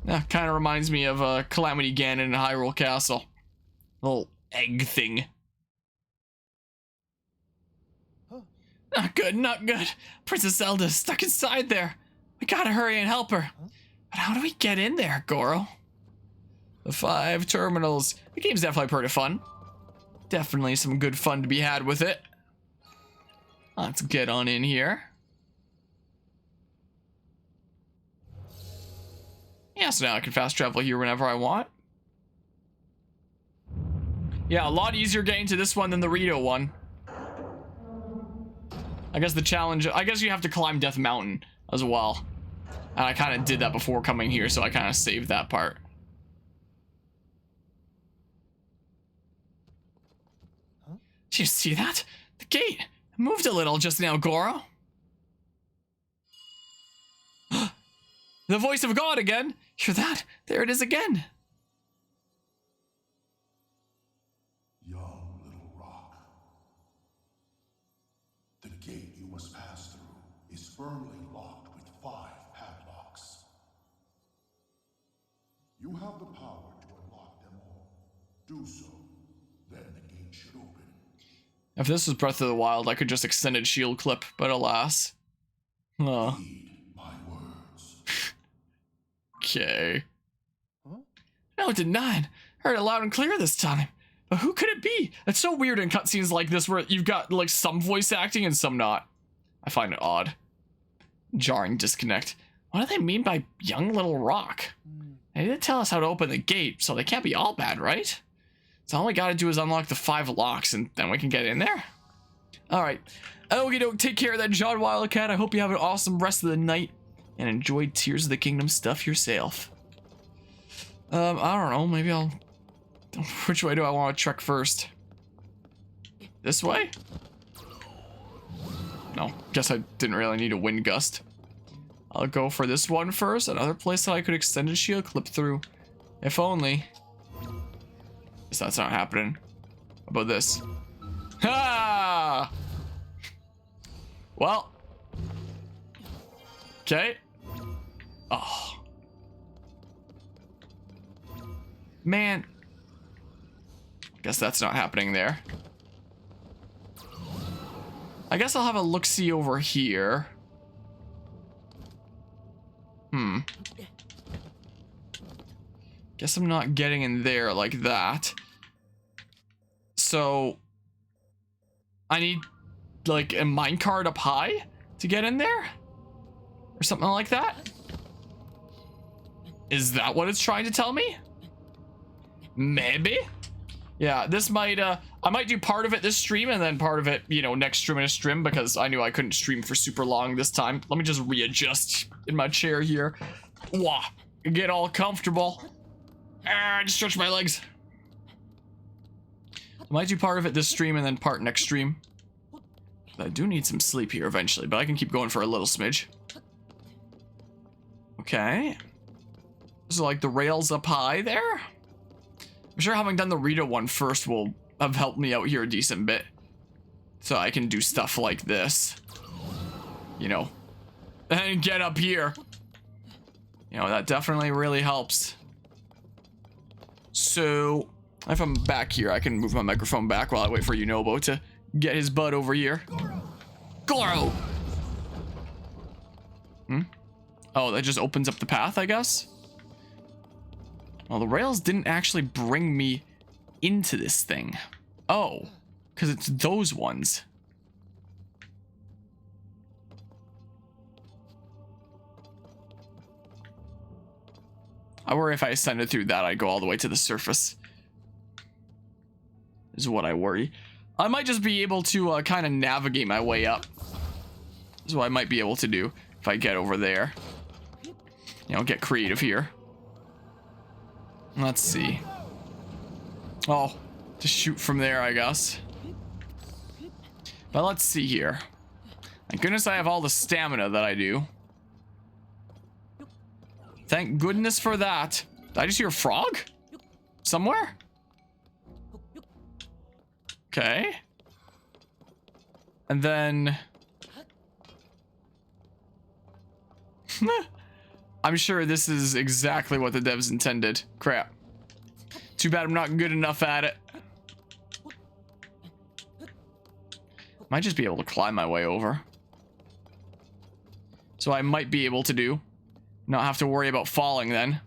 Kind of reminds me of Calamity Ganon in Hyrule Castle. Little egg thing. Not good, not good. Princess Zelda is stuck inside there. We gotta hurry and help her. But how do we get in there, Goro? The 5 terminals. The game's definitely pretty fun. Definitely some good fun to be had with it. Let's get on in here. Yeah, so now I can fast travel here whenever I want. Yeah, a lot easier getting to this one than the Rito one. I guess the challenge, I guess you have to climb Death Mountain as well. And I kind of did that before coming here, so I kind of saved that part. Huh? Did you see that? The gate moved a little just now, Goro. The voice of God again. Hear that? There it is again. Young little rock. The gate you must pass through is firmly locked with 5 padlocks. You have the power to unlock them all. Do so, then the gate should open. If this was Breath of the Wild, I could just extended shield clip, but alas. Oh. Heed my words. Okay. Huh? No, it did not. Heard it loud and clear this time. But who could it be? It's so weird in cutscenes like this where you've got like some voice acting and some not. I find it odd. Jarring disconnect. What do they mean by young little rock? They didn't tell us how to open the gate, so they can't be all bad, right? So all we gotta do is unlock the 5 locks and then we can get in there. Alright. Okie doke, take care of that John Wildcat. I hope you have an awesome rest of the night and enjoy Tears of the Kingdom stuff yourself. I don't know, maybe I'll... Which way do I want to trek first? This way? No, guess I didn't really need a wind gust. I'll go for this one first, another place that I could extend a shield clip through. If only. Guess that's not happening. How about this? Ha! Well. Okay. Oh. Man. Guess that's not happening there. I guess I'll have a look-see over here. Guess I'm not getting in there like that. So I need like a minecart up high to get in there? Or something like that? Is that what it's trying to tell me? Maybe? Yeah, this might, I might do part of it this stream and then part of it, you know, next stream in a stream because I knew I couldn't stream for super long this time. Let me just readjust in my chair here. Wah, get all comfortable. Just stretch my legs. I might do part of it this stream and then part next stream. I do need some sleep here eventually, but I can keep going for a little smidge. Okay. So like the rails up high there? I'm sure having done the Rito one first will have helped me out here a decent bit. So I can do stuff like this. You know. And get up here. You know, that definitely really helps. So, if I'm back here, I can move my microphone back while I wait for Yunobo to get his butt over here. Goro! Oh, that just opens up the path, I guess? Well, the rails didn't actually bring me into this thing. Oh, because it's those ones. I worry if I ascended through that, I'd go all the way to the surface. Is what I worry. I might just be able to kind of navigate my way up. Is what I might be able to do if I get over there. You know, get creative here. Let's see. Oh, to shoot from there, I guess. But let's see here. Thank goodness I have all the stamina that I do. Thank goodness for that. Did I just hear a frog? Somewhere? Okay. And then... I'm sure this is exactly what the devs intended. Crap. Too bad I'm not good enough at it. Might just be able to climb my way over. So I might be able to do. Not have to worry about falling then.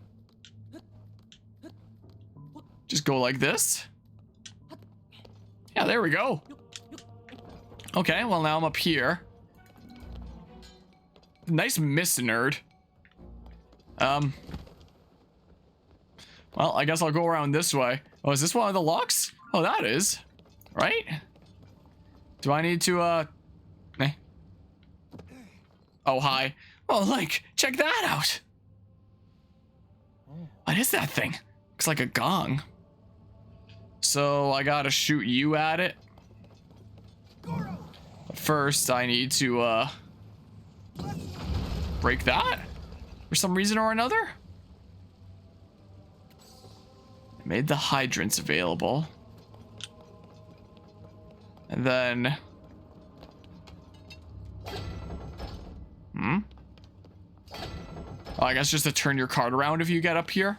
Just go like this. Yeah, there we go. Okay, well now I'm up here. Nice miss, nerd. Well, I guess I'll go around this way. Oh, is this one of the locks? Oh, that is. Right? Do I need to, eh? Oh, hi. Oh, like, check that out. What is that thing? Looks like a gong. So I gotta shoot you at it. But first, I need to, break that for some reason or another. I made the hydrants available. And then... Oh, I guess just to turn your card around if you get up here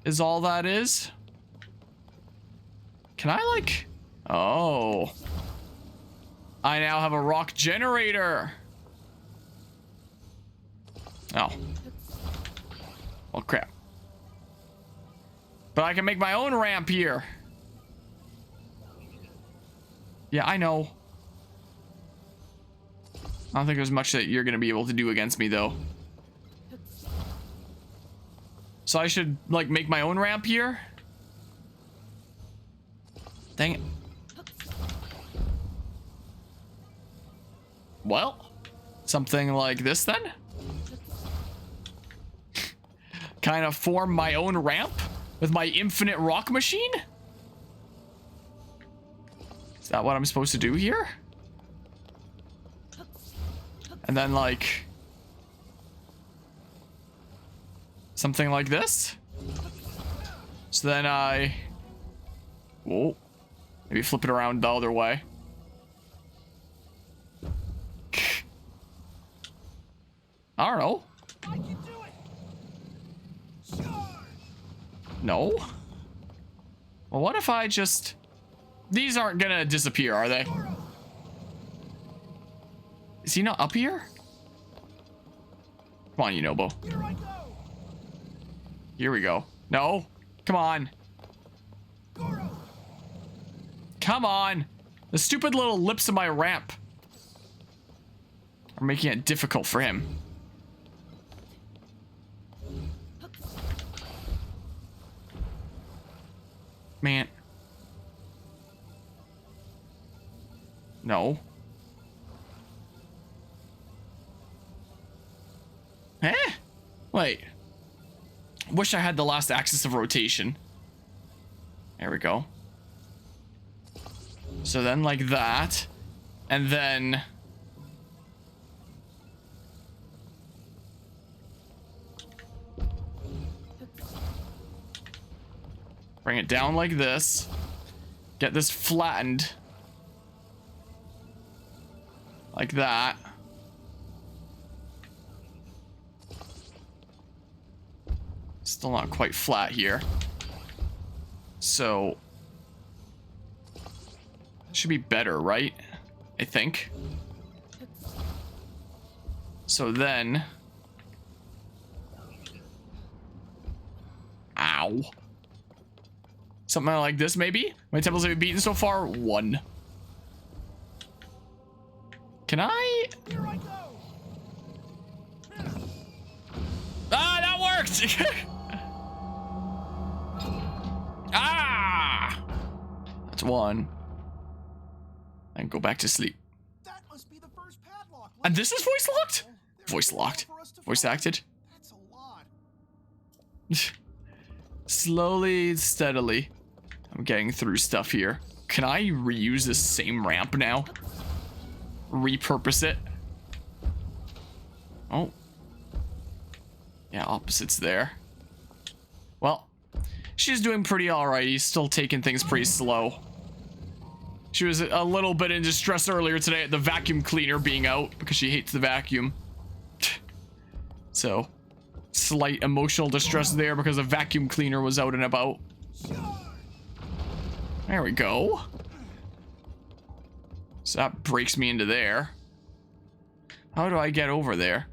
is all that is. Can I, like... Oh. I now have a rock generator. Oh. Well, crap. But I can make my own ramp here. Yeah, I know. I don't think there's much that you're gonna be able to do against me, though. So I should, like, make my own ramp here? Dang it. Well, something like this, then? Kind of form my own ramp with my infinite rock machine? Is that what I'm supposed to do here? And then, like... something like this? So then I... Whoa. Maybe flip it around the other way. I don't know. I can do it. Charge. No? Well, what if I just... These aren't gonna disappear, are they? Is he not up here? Come on, Yunobo. Here I go. Here we go. No. Come on. Come on. The stupid little lips of my ramp are making it difficult for him. Man. No. Eh? Wait. Wish I had the last axis of rotation. There we go. So then like that. And then... bring it down like this. Get this flattened. Like that. Still not quite flat here. So... should be better, right? I think. So then... Ow. Something like this, maybe? My temples have been beaten so far? 1. Can I? Here I go. Ah, that worked! Ah! That's 1. And go back to sleep. That must be the first padlock. And this is voice locked? There's Voice no more locked. for us to Voice find. acted. That's a lot. Slowly, steadily. I'm getting through stuff here. Can I reuse this same ramp now? Repurpose it? Oh. Yeah, opposites there. Well, she's doing pretty alright. He's still taking things pretty slow. She was a little bit in distress earlier today at the vacuum cleaner being out because she hates the vacuum. So, slight emotional distress there because a vacuum cleaner was out and about. There we go. So that breaks me into there. How do I get over there?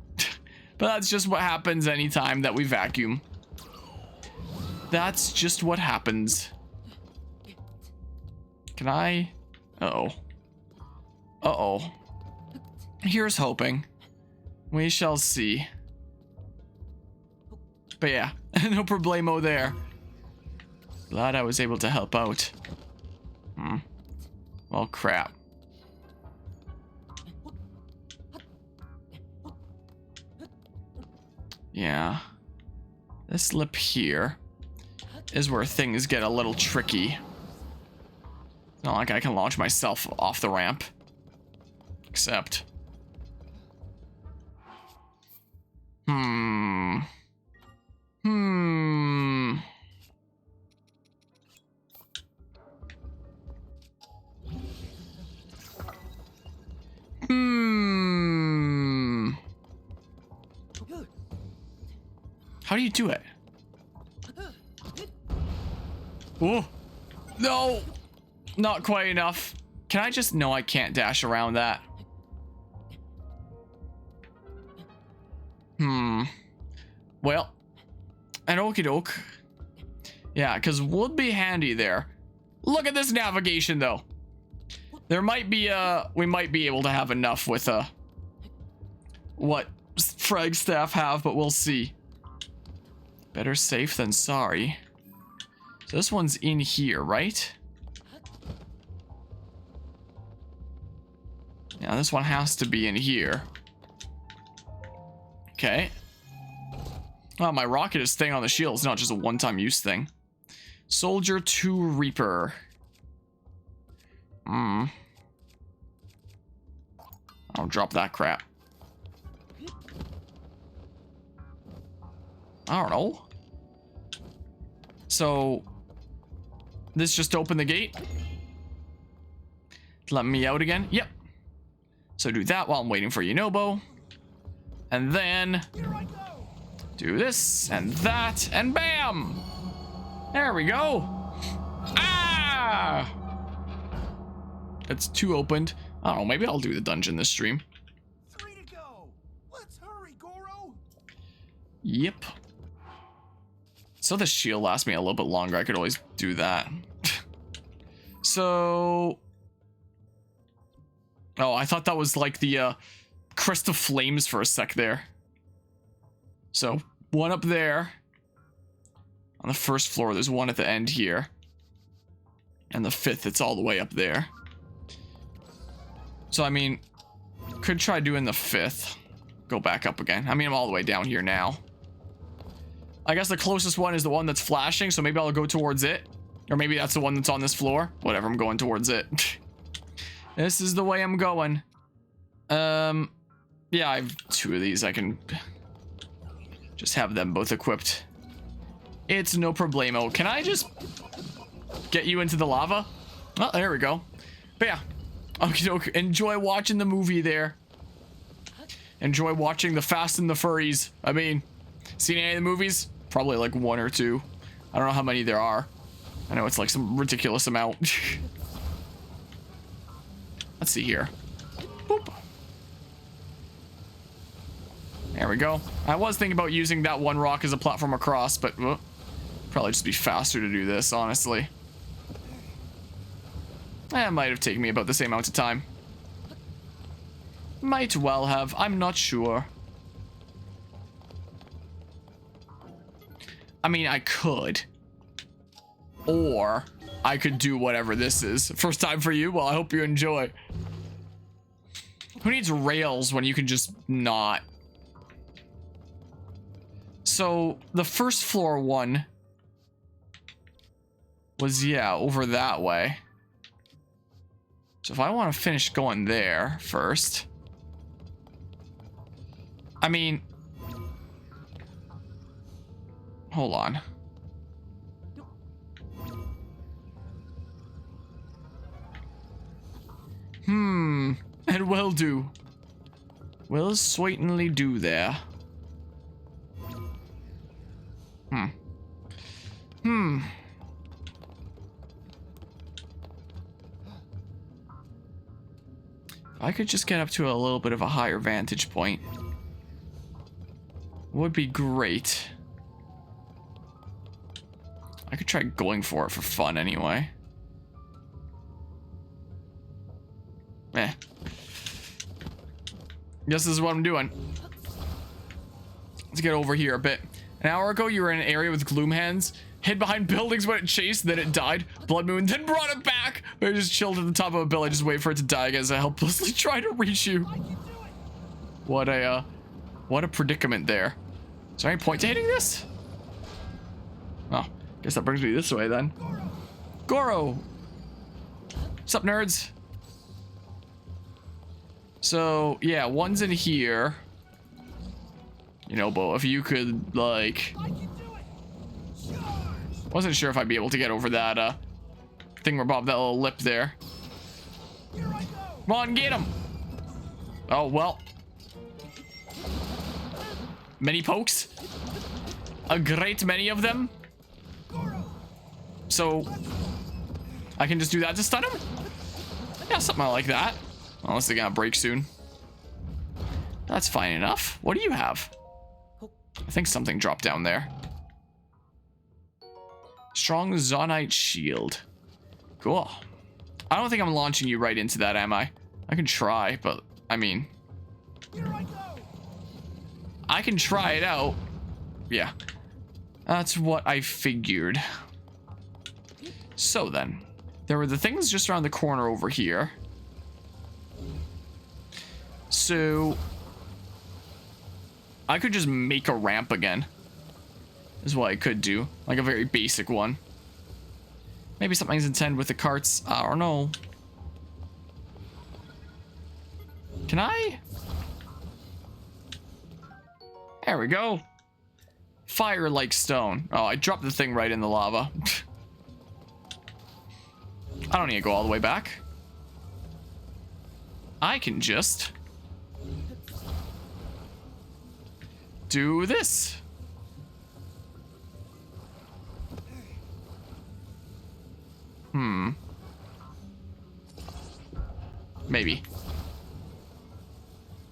But that's just what happens anytime that we vacuum. That's just what happens. Can I? Uh-oh. Uh-oh. Here's hoping. We shall see. But yeah, no problemo there. Glad I was able to help out. Well, crap. Yeah. This lip here is where things get a little tricky. Not like I can launch myself off the ramp. Except... How do you do it? Oh, no, not quite enough. Can I just, no, I can't dash around that. Well, an okie doke. Yeah, because would be handy there. Look at this navigation though. There might be, we might be able to have enough with, what frag staff have, but we'll see. Better safe than sorry. So this one's in here, right? Yeah, this one has to be in here. Okay. Oh, my rocket is staying on the shield. It's not just a one-time use thing. Soldier to Reaper. I'll drop that crap. I don't know. So, this just opened the gate. Let me out again. Yep. So do that while I'm waiting for Yunobo. And then do this and that and bam! There we go. Ah! It's two opened. I don't know, maybe I'll do the dungeon this stream. 3 to go. Let's hurry, Goro. Yep. So the shield lasts me a little bit longer. I could always do that. So... Oh, I thought that was like the crest of flames for a sec there. So, one up there. On the first floor, there's one at the end here. And the fifth, it's all the way up there. So, I mean, could try doing the fifth. Go back up again. I mean, I'm all the way down here now. I guess the closest one is the one that's flashing, so maybe I'll go towards it. Or maybe that's the one that's on this floor. Whatever, I'm going towards it. This is the way I'm going. Yeah, I have two of these. I can just have them both equipped. It's no problemo. Can I just get you into the lava? Oh, there we go. But yeah, okay, enjoy watching the movie there. Enjoy watching the Fast and the Furries. I mean, seen any of the movies? Probably like one or two. I don't know how many there are. I know it's like some ridiculous amount. Let's see here. Boop. There we go. I was thinking about using that one rock as a platform across, but probably just be faster to do this, honestly. It might have taken me about the same amount of time. Might well have. I'm not sure. I mean, I could. Or I could do whatever this is. First time for you? Well, I hope you enjoy. Who needs rails when you can just not? So, the first floor one was, yeah, over that way. So if I want to finish going there first. I mean... Hold on. It will do. Will certainly do there. Hmm. I could just get up to a little bit of a higher vantage point. Would be great. I could try going for it for fun anyway. Eh. Guess this is what I'm doing. Let's get over here a bit. An hour ago, you were in an area with gloom hands. Hid behind buildings when it chased, then it died. Blood moon, then brought it back. I just chilled at the top of a bill. I just wait for it to die as I helplessly try to reach you. What a predicament there. Is there any point to hitting this? Oh, guess that brings me this way then. Goro! What's up, nerds? So, yeah, one's in here. You know, Bo, if you could, like... Wasn't sure if I'd be able to get over that, thingamabob, that little lip there. Come on, get him! Oh, well. Many pokes? A great many of them? So, I can just do that to stun him? Yeah, something like that. Unless they're gonna break soon. That's fine enough. What do you have? I think something dropped down there. Strong Zonite shield. Cool. I don't think I'm launching you right into that, am I? I can try, but I mean... I can try it out. Yeah. That's what I figured. So then, there were the things just around the corner over here. So, I could just make a ramp again. Is what I could do. Like a very basic one. Maybe something's intended with the carts. I don't know. Can I? There we go. Fire like stone. Oh, I dropped the thing right in the lava. I don't need to go all the way back. I can just do this. Maybe.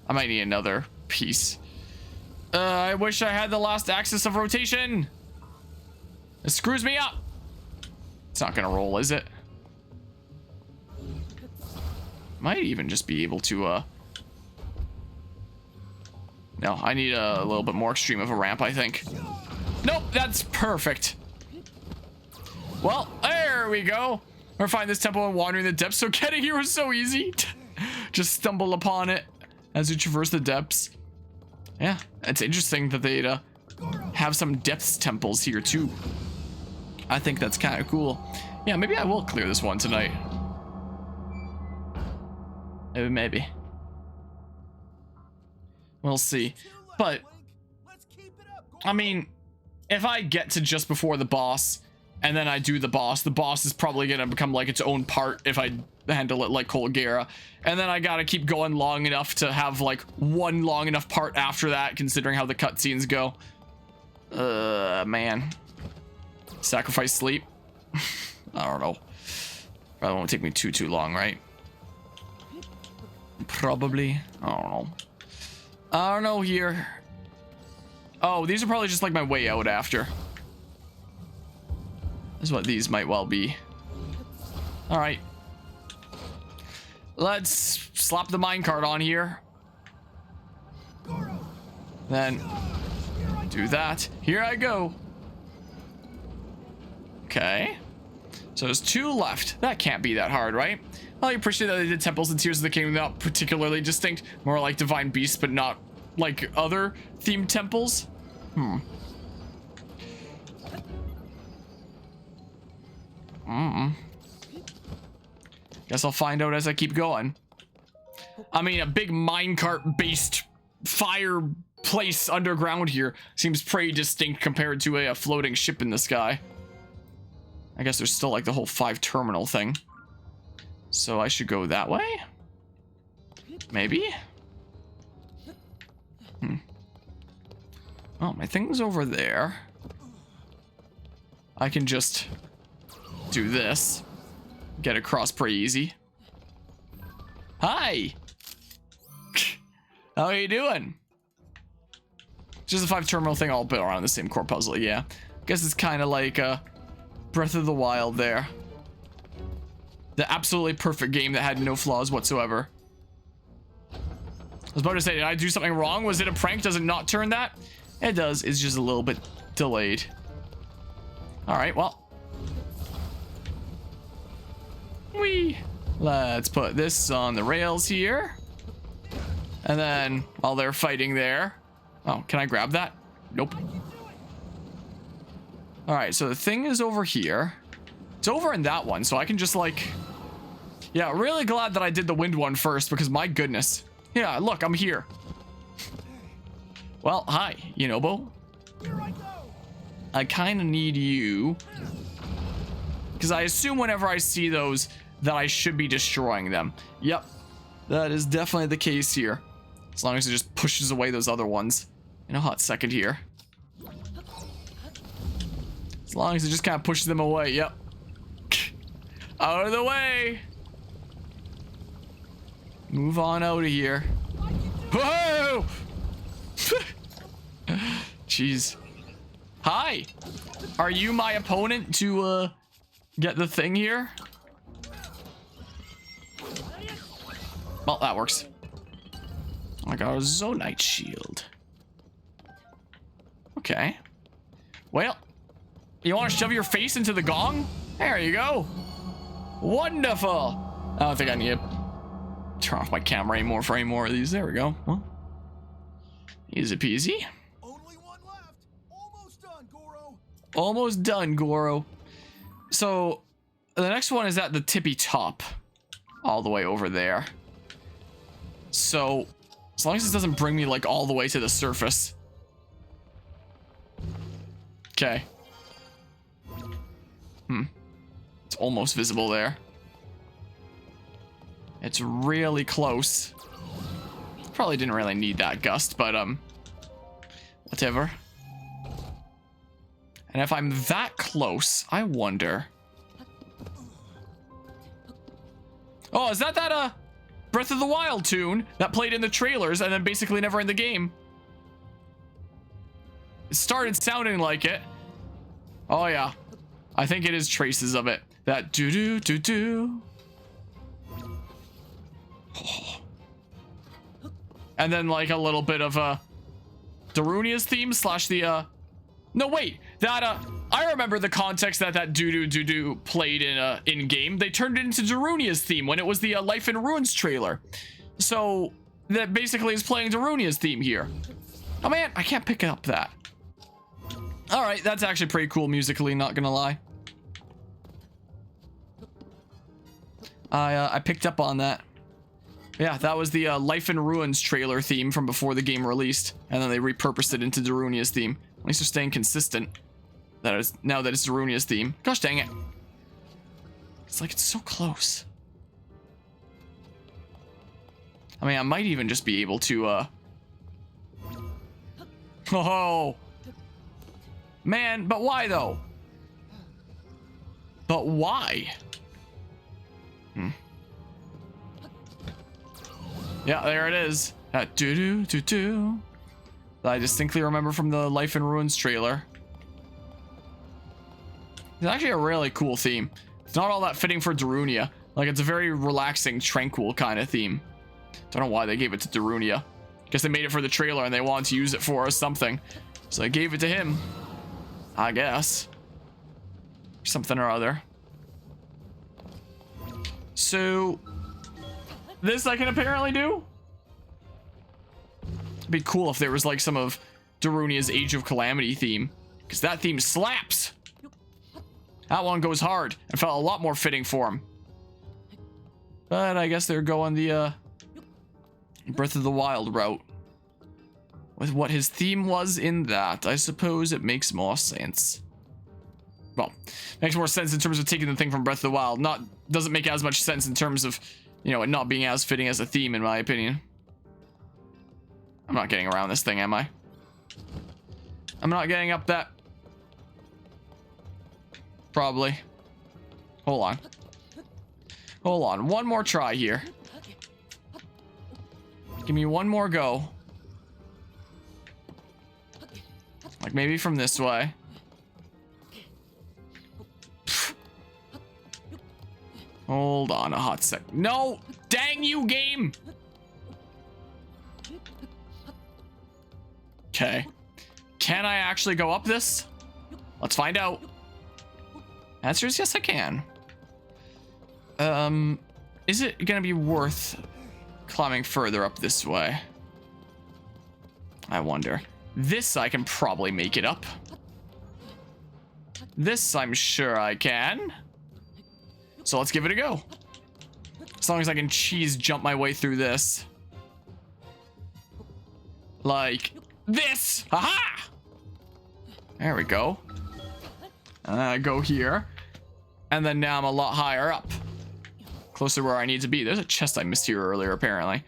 I might need another piece. I wish I had the last axis of rotation. It screws me up. It's not gonna roll, is it? Might even just be able to, No, I need a little bit more extreme of a ramp, I think. Nope, that's perfect. Well, there we go. We're finding this temple and wandering the depths, so getting here was so easy. Just stumble upon it as we traverse the depths. Yeah, it's interesting that they'd have some depths temples here too. I think that's kind of cool. Yeah, maybe I will clear this one tonight. Maybe. We'll see. But, I mean, if I get to just before the boss, and then I do the boss is probably gonna become like its own part if I handle it like Colgera. And then I gotta keep going long enough to have like one long enough part after that, considering how the cutscenes go. Man. Sacrifice sleep? I don't know. Probably won't take me too long, right? Probably. I don't know. I don't know here. Oh, these are probably just like my way out after. Is what these might well be. All right. Let's slap the minecart on here. Then do that. Here I go. Okay. So there's 2 left. That can't be that hard, right? Well, I appreciate that they did Temples and Tears of the Kingdom not particularly distinct. More like Divine Beasts, but not like other themed temples. Guess I'll find out as I keep going. I mean, a big minecart-based fireplace underground here seems pretty distinct compared to a floating ship in the sky. I guess there's still like the whole 5-terminal thing. So I should go that way? Maybe? Oh, my thing's over there. I can just do this. Get across pretty easy. Hi! How are you doing? Just a 5-terminal thing all built around the same core puzzle, yeah. Guess it's kind of like Breath of the Wild there. The absolutely perfect game that had no flaws whatsoever. I was about to say, did I do something wrong? Was it a prank? Does it not turn that? It does. It's just a little bit delayed. Alright, well. Whee! Let's put this on the rails here. And then, while they're fighting there... Oh, can I grab that? Nope. Alright, so the thing is over here. It's over in that one, so I can just like... Yeah, really glad that I did the wind one first, because my goodness. Yeah, look, I'm here. Well, hi, Yunobo. I kind of need you. Because I assume whenever I see those, that I should be destroying them. Yep, that is definitely the case here. As long as it just pushes away those other ones. In a hot second here. As long as it just kind of pushes them away, yep. Out of the way! Move on out of here. Whoa! Jeez. Hi! Are you my opponent to, get the thing here? Well, that works. I got a Zonite shield. Okay. Well, you want to shove your face into the gong? There you go. Wonderful. I don't think I need to turn off my camera anymore for any more of these. There we go. Well, easy peasy. Only one left. Almost done, Goro. Almost done, Goro. So, the next one is at the tippy top. All the way over there. So, as long as this doesn't bring me, like, all the way to the surface. Okay. It's almost visible there. It's really close. Probably didn't really need that gust, but, whatever. And if I'm that close, I wonder... Oh, is that Breath of the Wild tune that played in the trailers and then basically never in the game? It started sounding like it. Oh yeah. I think it is traces of it. That do-do-do-do. And then like a little bit of Darunia's theme slash the no wait, that I remember the context that do-do-do-do played in game. They turned it into Darunia's theme when it was the Life in Ruins trailer. So that basically is playing Darunia's theme here. Oh man, I can't pick up that. All right, that's actually pretty cool musically, not gonna lie. I picked up on that. Yeah, that was the Life in Ruins trailer theme from before the game released, and then they repurposed it into Darunia's theme. At least they're staying consistent. That is now that it's Darunia's theme. Gosh dang it! It's like it's so close. I mean, I might even just be able to. Oh. Man, but why though? But why? Yeah, there it is. That do-do-do-do. That I distinctly remember from the Life in Ruins trailer. It's actually a really cool theme. It's not all that fitting for Darunia. Like, it's a very relaxing, tranquil kind of theme. Don't know why they gave it to Darunia. Guess they made it for the trailer and they wanted to use it for something. So they gave it to him. I guess. Something or other. So, this I can apparently do? It'd be cool if there was like some of Darunia's Age of Calamity theme. Because that theme slaps! That one goes hard and felt a lot more fitting for him. But I guess they're going the Breath of the Wild route. With what his theme was in that, I suppose it makes more sense. Well, makes more sense in terms of taking the thing from Breath of the Wild. Doesn't make as much sense in terms of, you know, it not being as fitting as a theme, in my opinion. I'm not getting around this thing, am I? I'm not getting up that. Probably. Hold on. Hold on. One more try here. Give me one more go. Like maybe from this way. Hold on a hot sec. No! Dang you, game! Okay. Can I actually go up this? Let's find out. Answer is yes, I can. Is it gonna be worth climbing further up this way? I wonder. This I can probably make it up. This I'm sure I can. So let's give it a go. As long as I can cheese jump my way through this. Like this. Aha! There we go. Go here. And then now I'm a lot higher up. Closer where I need to be. There's a chest I missed here earlier, apparently.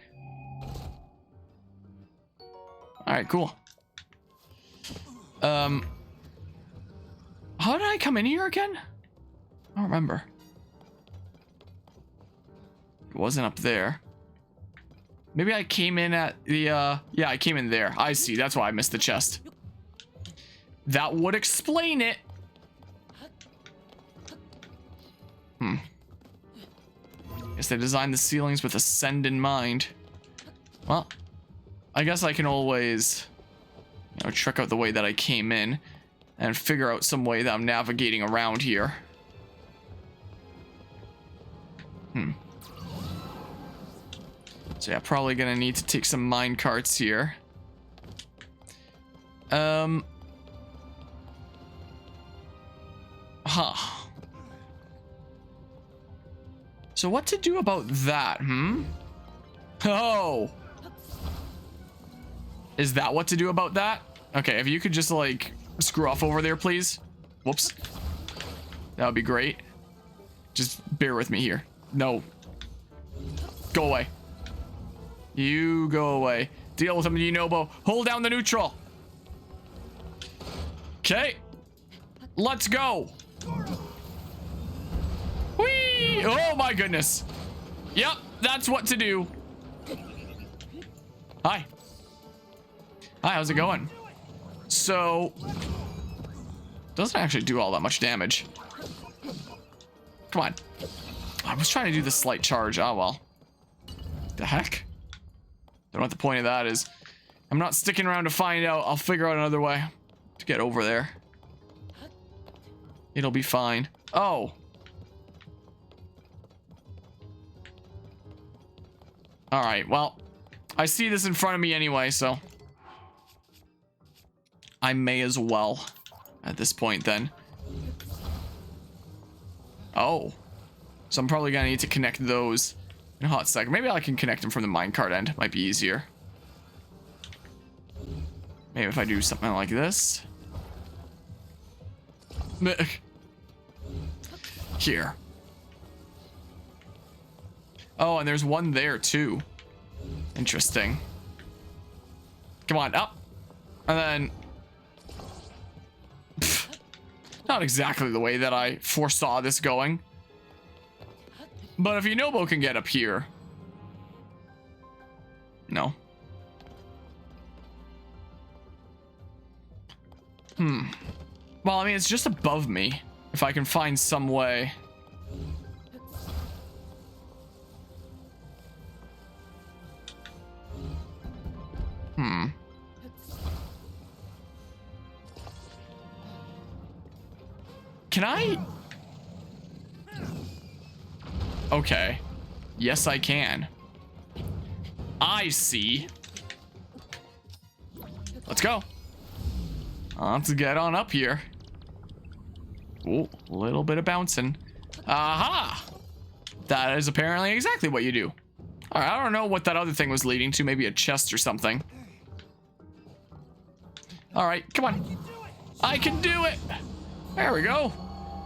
Alright, cool. How did I come in here again? I don't remember. It wasn't up there. Maybe I came in at the, yeah, I came in there. I see. That's why I missed the chest. That would explain it. Guess they designed the ceilings with ascend in mind. Well, I guess I can always, you know, trick out the way that I came in and figure out some way that I'm navigating around here. So yeah, probably gonna need to take some mine carts here. So what to do about that, Oh! Is that what to do about that? Okay, if you could just, like, screw off over there, please. Whoops. That would be great. Just bear with me here. No. Go away. You go away. Deal with him, Yunobo. Hold down the neutral. Okay. Let's go. Whee! Oh my goodness. Yep, that's what to do. Hi. Hi, how's it going? So, doesn't actually do all that much damage. Come on. I was trying to do the slight charge. Oh well. The heck? Don't know what the point of that is. I'm not sticking around to find out. I'll figure out another way to get over there. It'll be fine. Oh. All right, well, I see this in front of me anyway, so I may as well at this point then. Oh. So I'm probably gonna need to connect those in a hot second. Maybe I can connect them from the minecart end. Might be easier. Maybe if I do something like this. Here. Oh, and there's one there too. Interesting. Come on, up. And then... not exactly the way that I foresaw this going. But if Yunobo can get up here... No. Well, I mean, it's just above me. If I can find some way... Can I? Okay. Yes, I can. I see. Let's go. Let's get on up here. Oh, a little bit of bouncing. Aha! That is apparently exactly what you do. All right, I don't know what that other thing was leading to. Maybe a chest or something. All right, come on. I can do it. There we go.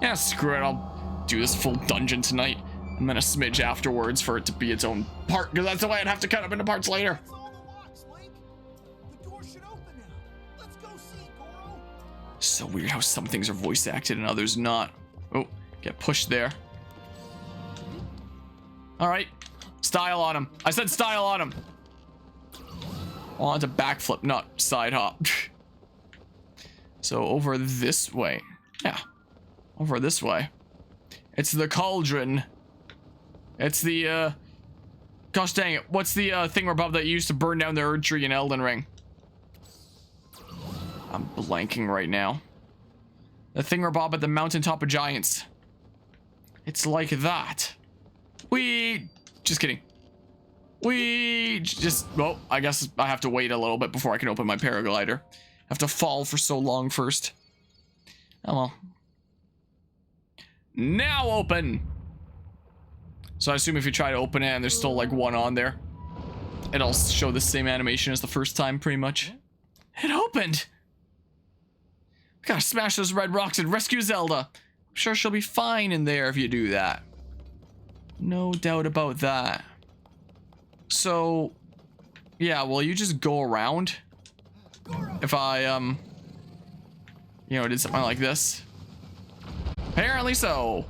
Yeah, screw it. I'll do this full dungeon tonight. And then a smidge afterwards for it to be its own part, because that's the way I'd have to cut up into parts later. That's all the locks, Link. The door should open now. Let's go see, Goro. So weird how some things are voice acted and others not. Oh, get pushed there. All right, style on him. I said style on him. Oh, it's a backflip, not side hop. So over this way. Yeah, over this way. It's the cauldron. It's the, gosh dang it. What's the thingamabob that used to burn down the Erd Tree in Elden Ring? I'm blanking right now. The thingamabob at the mountaintop of giants. It's like that. Just kidding. Well, I guess I have to wait a little bit before I can open my paraglider. I have to fall for so long first. Oh well. Now open! So I assume if you try to open it and there's still like one on there, it'll show the same animation as the first time pretty much. It opened! We gotta smash those red rocks and rescue Zelda. I'm sure she'll be fine in there if you do that. No doubt about that. So, yeah, will you just go around? If I, you know, did something like this? Apparently so.